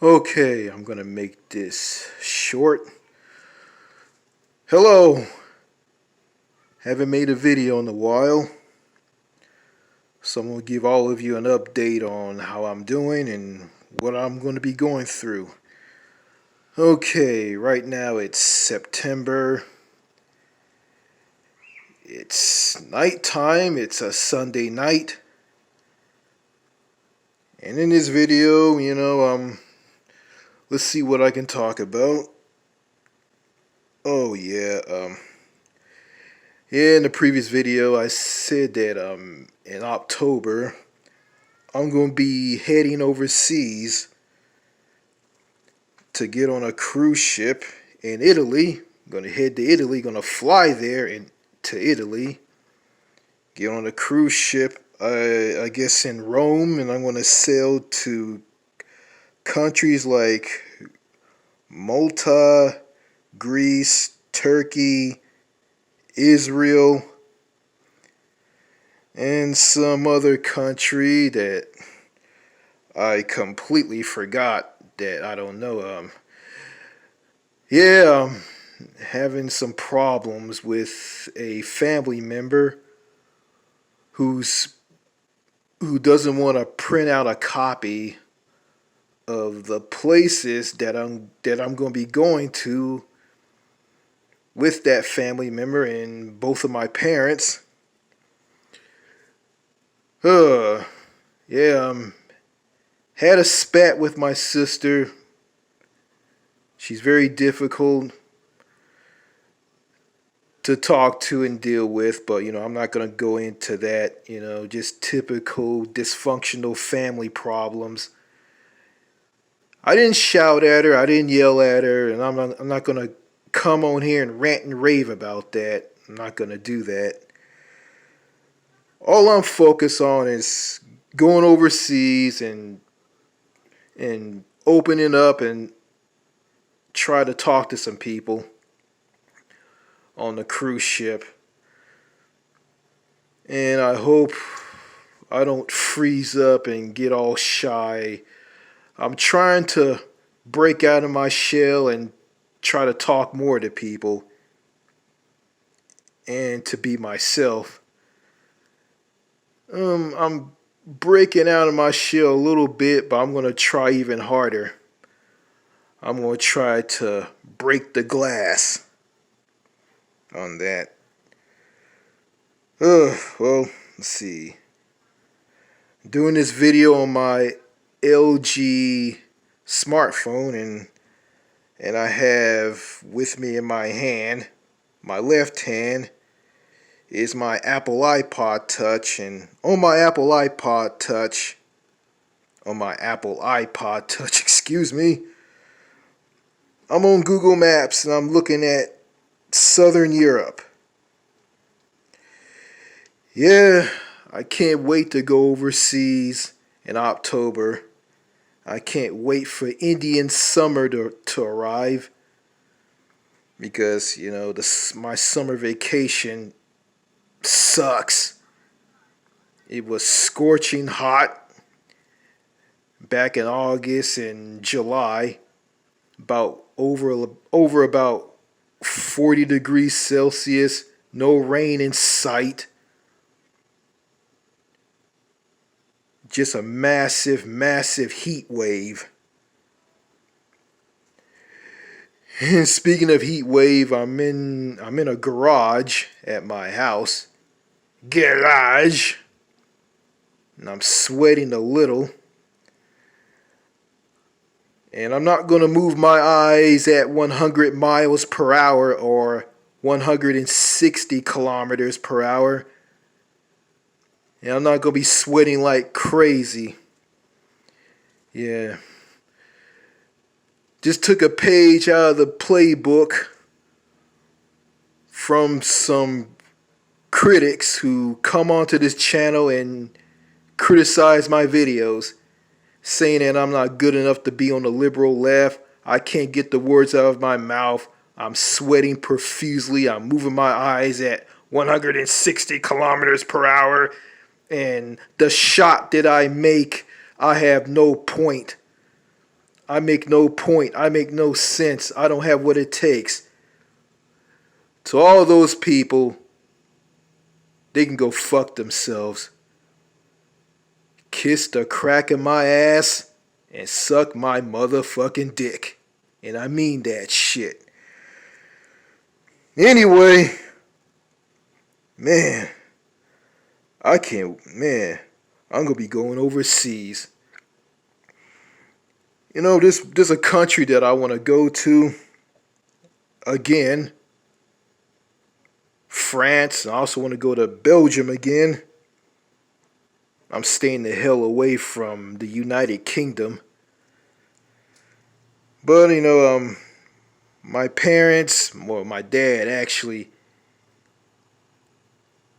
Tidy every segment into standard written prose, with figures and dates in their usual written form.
Okay, I'm gonna make this short. Hello! Haven't made a video in a while, so I'm gonna give all of you an update on how I'm doing and what I'm gonna be going through. Okay, right now it's September. It's nighttime, it's a Sunday night. And in this video, let's see what I can talk about. Oh yeah, in the previous video I said that in October I'm going to be heading overseas to get on a cruise ship in Italy. I'm going to head to Italy, going to fly there to Italy, get on a cruise ship, I guess in Rome, and I'm going to sail to countries like Malta, Greece, Turkey, Israel, and some other country that I completely forgot that I don't know. I'm having some problems with a family member who doesn't want to print out a copy of the places that I'm going to be going to with that family member and both of my parents. Uh, yeah, had a spat with my sister. She's very difficult to talk to and deal with, but I'm not going to go into that. Just typical dysfunctional family problems. I didn't shout at her, I didn't yell at her, and I'm not going to come on here and rant and rave about that. I'm not going to do that. All I'm focused on is going overseas and opening up and try to talk to some people on the cruise ship. And I hope I don't freeze up and get all shy. I'm trying to break out of my shell and try to talk more to people and to be myself. I'm breaking out of my shell a little bit, but I'm going to try even harder. I'm going to try to break the glass on that. Well, let's see. Doing this video on my LG smartphone, and I have with me in my hand, my left hand, is my Apple iPod Touch, and on my Apple iPod Touch, excuse me, I'm on Google Maps and I'm looking at Southern Europe. Yeah, I can't wait to go overseas in October. I can't wait for Indian summer to arrive because, my summer vacation sucks. It was scorching hot back in August and July, about over about 40 degrees Celsius, no rain in sight. Just a massive, massive heat wave. And speaking of heat wave, I'm in a garage at my house. Garage. And I'm sweating a little. And I'm not going to move my eyes at 100 miles per hour or 160 kilometers per hour. And I'm not going to be sweating like crazy. Yeah. Just took a page out of the playbook from some critics who come onto this channel and criticize my videos, saying that I'm not good enough to be on the liberal left. I can't get the words out of my mouth. I'm sweating profusely. I'm moving my eyes at 160 kilometers per hour. And the shot that I make, I have no point. I make no point. I make no sense. I don't have what it takes. To all those people, they can go fuck themselves. Kiss the crack of my ass and suck my motherfucking dick. And I mean that shit. Anyway, man, I'm gonna be going overseas. You know, there's a country that I want to go to again. France. I also want to go to Belgium again. I'm staying the hell away from the United Kingdom. But, my parents, well, my dad actually,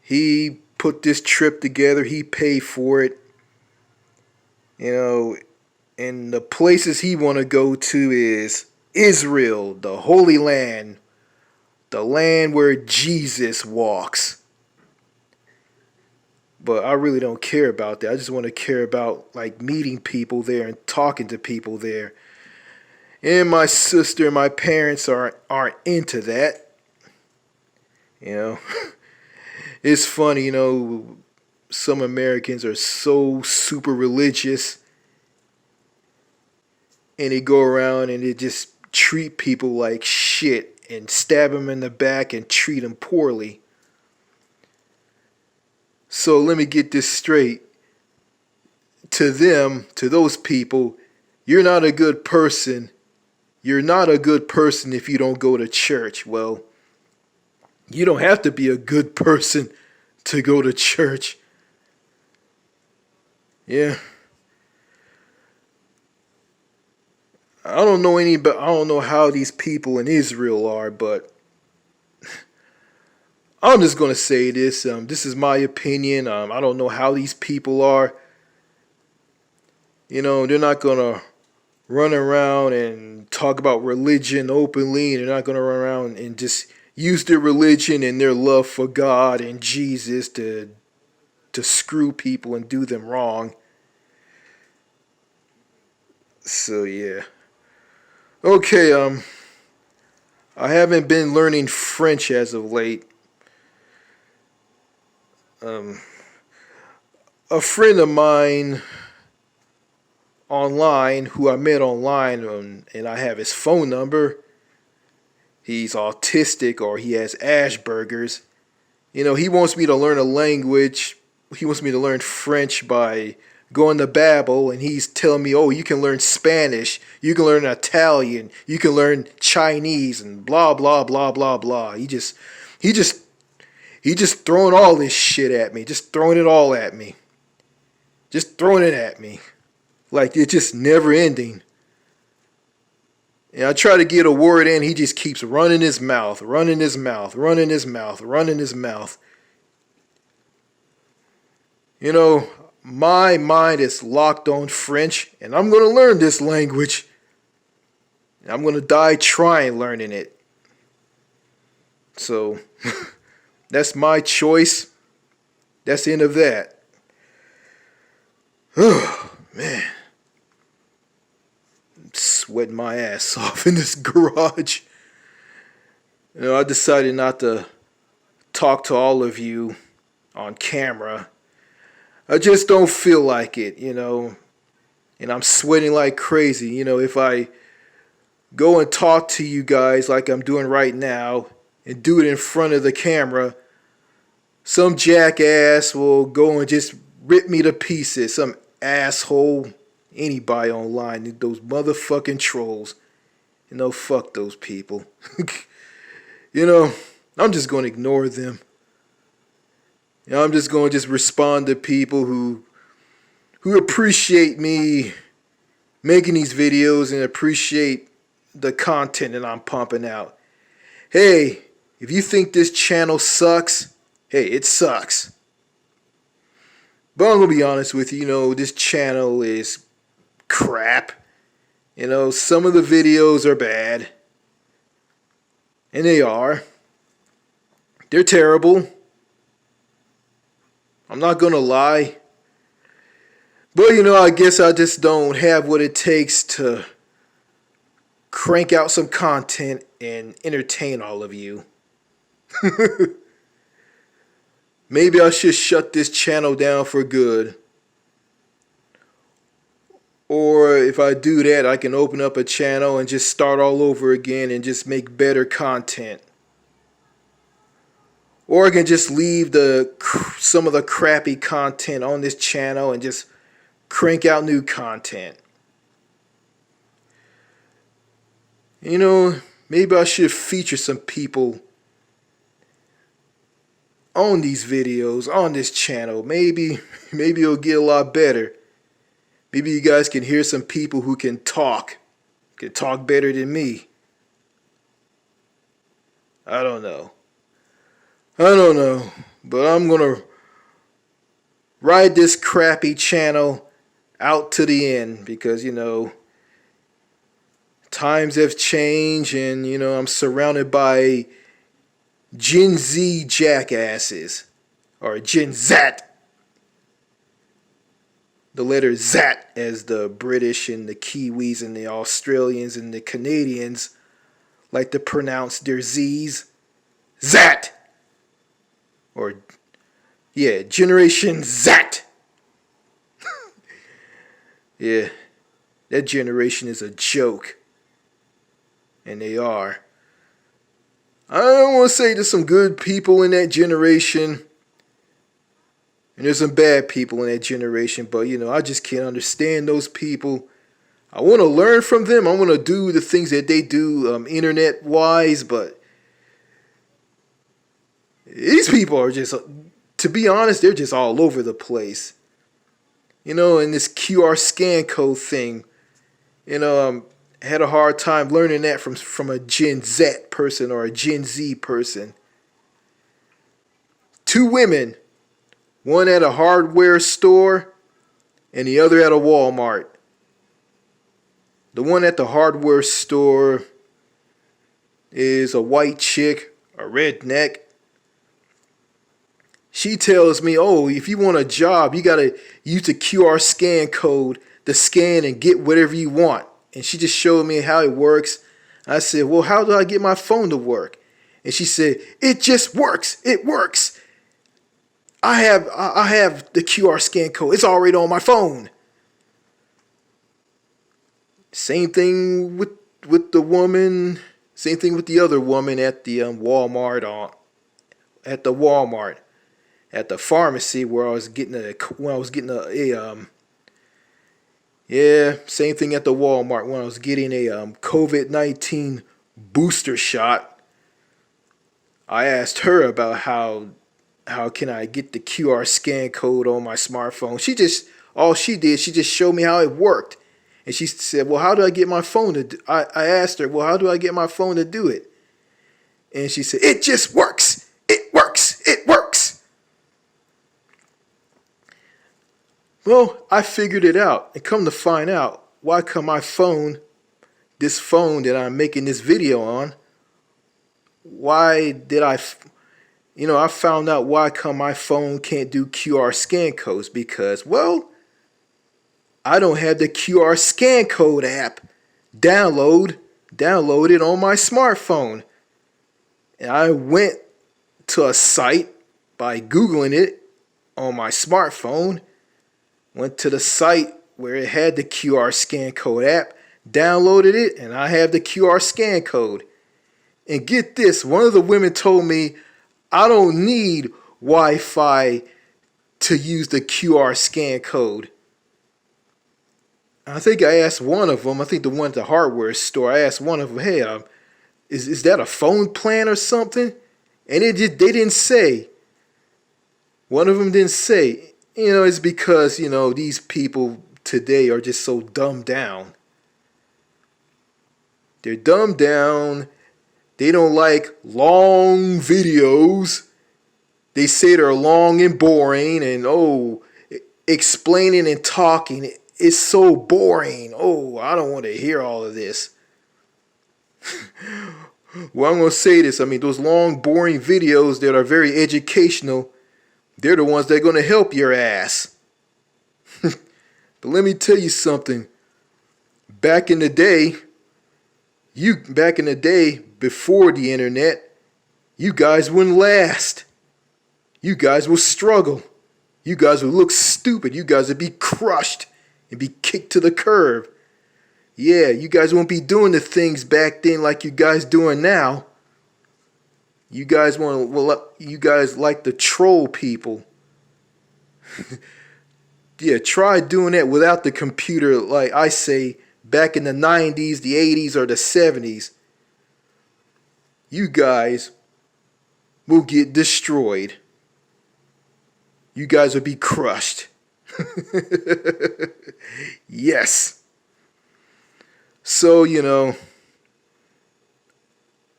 he put this trip together. He paid for it. And the places he want to go to is Israel, the Holy Land, the land where Jesus walks. But I really don't care about that. I just want to care about like meeting people there and talking to people there. And my sister and my parents aren't into that. You know, it's funny. Some Americans are so super religious, and they go around and they just treat people like shit and stab them in the back and treat them poorly. So let me get this straight. To them, to those people, you're not a good person. You're not a good person if you don't go to church. Well, you don't have to be a good person to go to church. Yeah. I don't know how these people in Israel are, but I'm just gonna say this. This is my opinion. I don't know how these people are. They're not gonna run around and talk about religion openly. They're not gonna run around and just use their religion and their love for God and Jesus to screw people and do them wrong. So yeah. Okay, I haven't been learning French as of late. A friend of mine online, who I met online, and I have his phone number. He's autistic or he has Asperger's. He wants me to learn a language. He wants me to learn French by going to Babbel, and he's telling me, oh, you can learn Spanish, you can learn Italian, you can learn Chinese, and blah blah blah blah blah. He just throwing all this shit at me, just throwing it all at me, just throwing it at me, like it's just never ending. And I try to get a word in, he just keeps running his mouth, running his mouth, running his mouth, running his mouth. My mind is locked on French, and I'm going to learn this language. I'm going to die trying learning it. So, that's my choice. That's the end of that. Oh, man. I'm sweating my ass off in this garage. I decided not to talk to all of you on camera. I just don't feel like it, and I'm sweating like crazy. If I go and talk to you guys like I'm doing right now and do it in front of the camera, some jackass will go and just rip me to pieces. Some asshole, anybody online, those motherfucking trolls. Fuck those people. I'm just going to ignore them. I'm just going to respond to people who appreciate me making these videos and appreciate the content that I'm pumping out. Hey, if you think this channel sucks, hey, it sucks. But I'm going to be honest with you, this channel is crap. Some of the videos are bad. And they are. They're terrible. I'm not gonna lie. But I guess I just don't have what it takes to crank out some content and entertain all of you. Maybe I should shut this channel down for good. Or if I do that, I can open up a channel and just start all over again and just make better content. Or I can just leave some of the crappy content on this channel and just crank out new content. You know, maybe I should feature some people on these videos, on this channel. Maybe it'll get a lot better. Maybe you guys can hear some people who can talk better than me. I don't know, but I'm gonna ride this crappy channel out to the end because, you know, times have changed and, you know, I'm surrounded by Gen Z jackasses, or Gen Zat. The letter Zat, as the British and the Kiwis and the Australians and the Canadians like to pronounce their Z's. Zat! Or, yeah, Generation Zat. Yeah, that generation is a joke. And they are. I don't want to say there's some good people in that generation. And there's some bad people in that generation. But, you know, I just can't understand those people. I want to learn from them. I want to do the things that they do internet-wise. But these people are just, to be honest, they're just all over the place. You know, and this QR scan code thing, you know, had a hard time learning that from a Gen Z person or a Gen Z person. Two women, one at a hardware store and the other at a Walmart. The one at the hardware store is a white chick, a redneck. She tells me, oh, if you want a job, you got to use the QR scan code to scan and get whatever you want. And she just showed me how it works. I said, well, how do I get my phone to work? And she said, it just works. It works. I have the QR scan code. It's already on my phone. Same thing with the woman. Same thing with the other woman at the Walmart. At the Walmart, at the pharmacy where I was getting yeah, same thing at the Walmart when I was getting a COVID-19 booster shot. I asked her about how can I get the QR scan code on my smartphone. She just showed me how it worked. And she said, well, how do I get my phone to do? I asked her, well, how do I get my phone to do it? And she said, it just works. It works. It works. Well, I figured it out, and come to find out, why come my phone, this phone that I'm making this video on, why did I found out why come my phone can't do QR scan codes, because, well, I don't have the QR scan code app downloaded on my smartphone. And I went to a site by Googling it on my smartphone. Went to the site where it had the QR scan code app, downloaded it, and I have the QR scan code. And get this, one of the women told me I don't need Wi-Fi to use the QR scan code. I think I asked one of them, I think the one at the hardware store, I asked one of them, hey, is that a phone plan or something? And they didn't say. One of them didn't say. You know, it's because, you know, these people today are just so dumbed down. They're dumbed down. They don't like long videos. They say they're long and boring, and explaining and talking is so boring. Oh, I don't want to hear all of this. Well, I'm going to say this. I mean, those long, boring videos that are very educational, they're the ones that are going to help your ass. But let me tell you something. Back in the day, You back in the day before the internet, you guys wouldn't last. You guys will struggle. You guys would look stupid. You guys would be crushed and be kicked to the curb. Yeah, you guys won't be doing the things back then like you guys doing now. You guys you guys like to troll people. Yeah, try doing that without the computer, like I say, back in the 90s, the 80s, or the 70s. You guys will get destroyed. You guys will be crushed. Yes. So,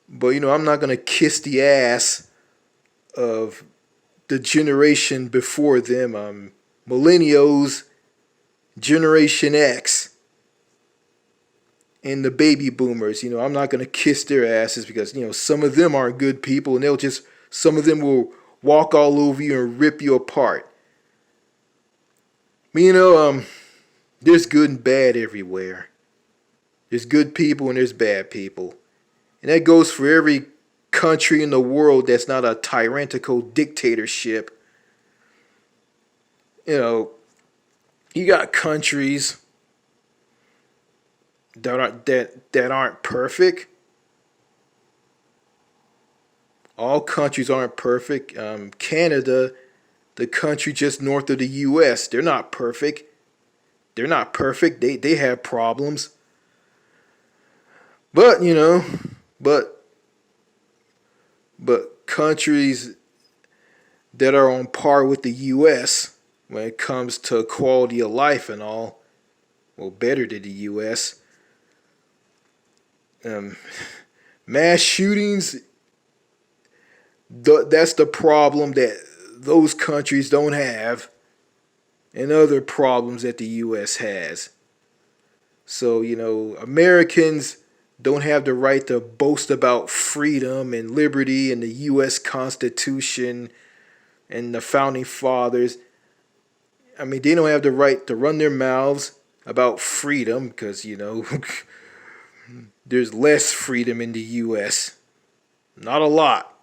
but I'm not going to kiss the ass of the generation before them. Millennials, Generation X, and the baby boomers. I'm not going to kiss their asses because, some of them aren't good people, and some of them will walk all over you and rip you apart. But, there's good and bad everywhere. There's good people and there's bad people. And that goes for every country in the world that's not a tyrannical dictatorship. You got countries that aren't perfect. All countries aren't perfect. Canada, the country just north of the U.S., they're not perfect. They're not perfect. They have problems. But but countries that are on par with the U.S. when it comes to quality of life and all, well, better than the U.S. Mass shootings, that's the problem that those countries don't have, and other problems that the U.S. has. So, Americans don't have the right to boast about freedom and liberty and the U.S. Constitution and the Founding Fathers. I mean, they don't have the right to run their mouths about freedom because, there's less freedom in the U.S. Not a lot.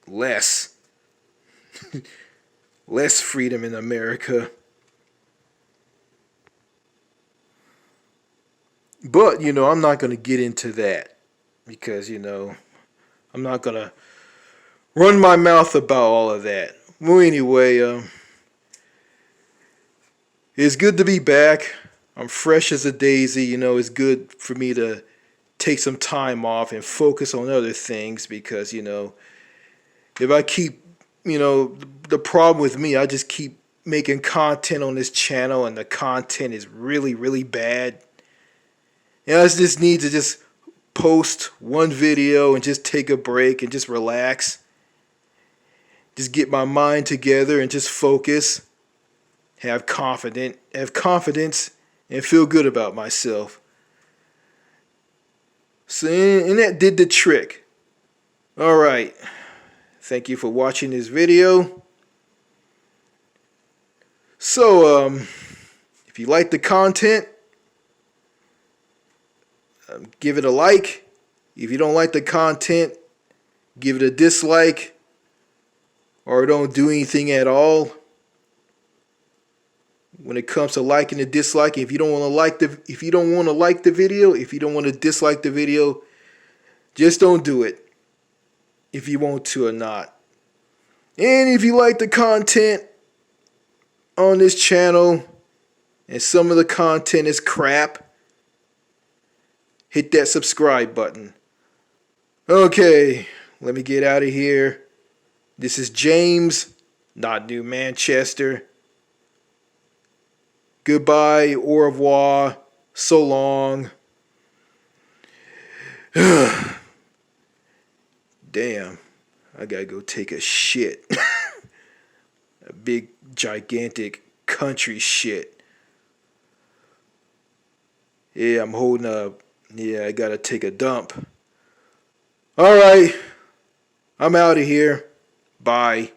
Less. Less freedom in America. But, I'm not going to get into that because, I'm not going to run my mouth about all of that. Well, anyway, it's good to be back. I'm fresh as a daisy. It's good for me to take some time off and focus on other things because, if I keep, the problem with me, I just keep making content on this channel and the content is really, really bad. I just need to just post one video and just take a break and just relax. Just get my mind together and just focus. Have confidence and feel good about myself. So, and that did the trick. Alright. Thank you for watching this video. So, if you like the content, give it a like. If you don't like the content, give it a dislike. Or don't do anything at all. When it comes to liking and disliking, if you don't want to like the video, if you don't want to dislike the video, just don't do it. If you want to or not. And if you like the content on this channel and some of the content is crap, hit that subscribe button. Okay, let me get out of here. This is James, not New Manchester. Goodbye, au revoir, so long. Damn, I gotta go take a shit. A big, gigantic country shit. Yeah, I'm holding up. Yeah, I gotta take a dump. Alright, I'm out of here. Bye.